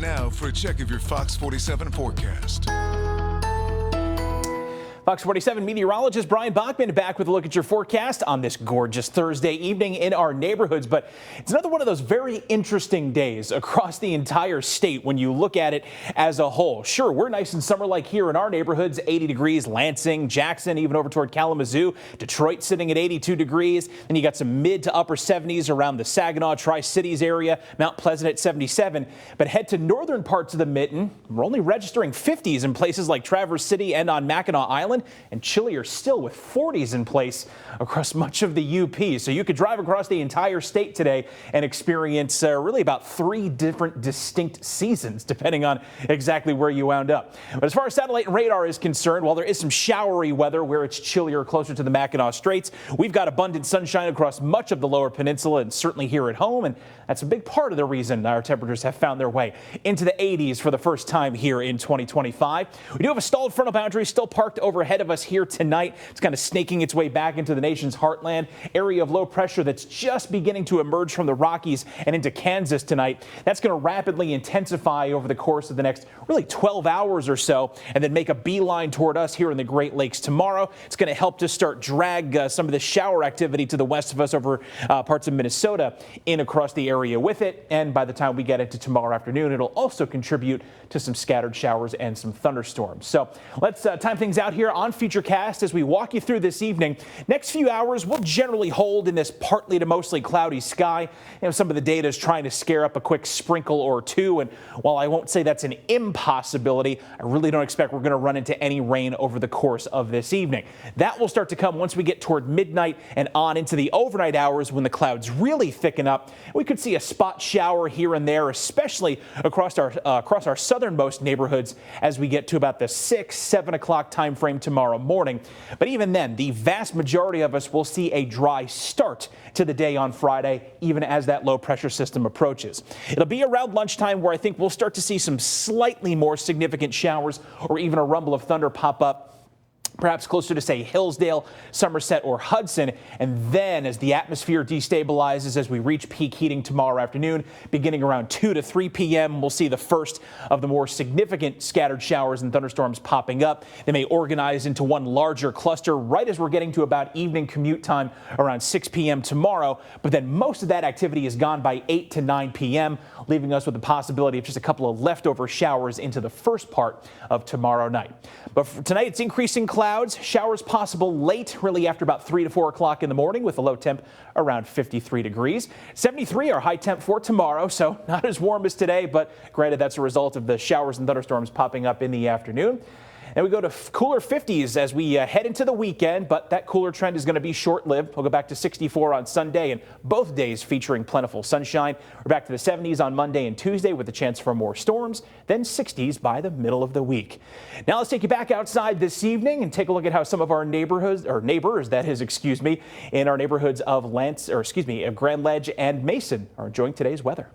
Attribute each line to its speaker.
Speaker 1: now for a check of your Fox 47 forecast.
Speaker 2: Fox 47 meteorologist Brian Bachman back with a look at your forecast on this gorgeous Thursday evening in our neighborhoods. But it's another one of those very interesting days across the entire state when you look at it as a whole. Sure, we're nice and summer-like here in our neighborhoods, 80 degrees, Lansing, Jackson, even over toward Kalamazoo, Detroit sitting at 82 degrees. Then you got some mid to upper 70s around the Saginaw, Tri-Cities area, Mount Pleasant at 77. But head to northern parts of the Mitten, we're only registering 50s in places like Traverse City and on Mackinac Island. And chillier still with 40s in place across much of the UP. So you could drive across the entire state today and experience really about 3 different distinct seasons, depending on exactly where you wound up. But as far as satellite and radar is concerned, while there is some showery weather where it's chillier closer to the Mackinac Straits, we've got abundant sunshine across much of the lower peninsula and certainly here at home. And that's a big part of the reason our temperatures have found their way into the 80s for the first time here in 2025. We do have a stalled frontal boundary still parked overhead of us here tonight. It's kind of snaking its way back into the nation's heartland. Area of low pressure that's just beginning to emerge from the Rockies and into Kansas tonight. That's going to rapidly intensify over the course of the next really 12 hours or so and then make a beeline toward us here in the Great Lakes tomorrow. It's going to help to start drag some of the shower activity to the west of us over parts of Minnesota in across the area with it. And by the time we get into tomorrow afternoon, it'll also contribute to some scattered showers and some thunderstorms. So let's time things out here on Futurecast as we walk you through this evening. Next few hours will generally hold in this partly to mostly cloudy sky. You know, some of the data is trying to scare up a quick sprinkle or two. And while I won't say that's an impossibility, I really don't expect we're going to run into any rain over the course of this evening. That will start to come once we get toward midnight and on into the overnight hours when the clouds really thicken up. We could see a spot shower here and there, especially across our southernmost neighborhoods as we get to about the 6-7 o'clock time frame tomorrow morning. But even then, the vast majority of us will see a dry start to the day on Friday, even as that low pressure system approaches. It'll be around lunchtime where I think we'll start to see some slightly more significant showers or even a rumble of thunder pop up, perhaps closer to, say, Hillsdale, Somerset, or Hudson. And then as the atmosphere destabilizes as we reach peak heating tomorrow afternoon, beginning around 2 to 3 p.m., we'll see the first of the more significant scattered showers and thunderstorms popping up. They may organize into one larger cluster right as we're getting to about evening commute time around 6 p.m. tomorrow. But then most of that activity is gone by 8 to 9 p.m., leaving us with the possibility of just a couple of leftover showers into the first part of tomorrow night. But for tonight, it's increasing clouds, showers possible late, really after about 3 to 4 o'clock in the morning with a low temp around 53 degrees. 73 our high temp for tomorrow, so not as warm as today, but granted that's a result of the showers and thunderstorms popping up in the afternoon. And we go to cooler 50s as we head into the weekend, but that cooler trend is going to be short-lived. We'll go back to 64 on Sunday, and both days featuring plentiful sunshine. We're back to the 70s on Monday and Tuesday with a chance for more storms, then 60s by the middle of the week. Now let's take you back outside this evening and take a look at how some of our neighbors, in our neighborhoods of Grand Ledge and Mason are enjoying today's weather.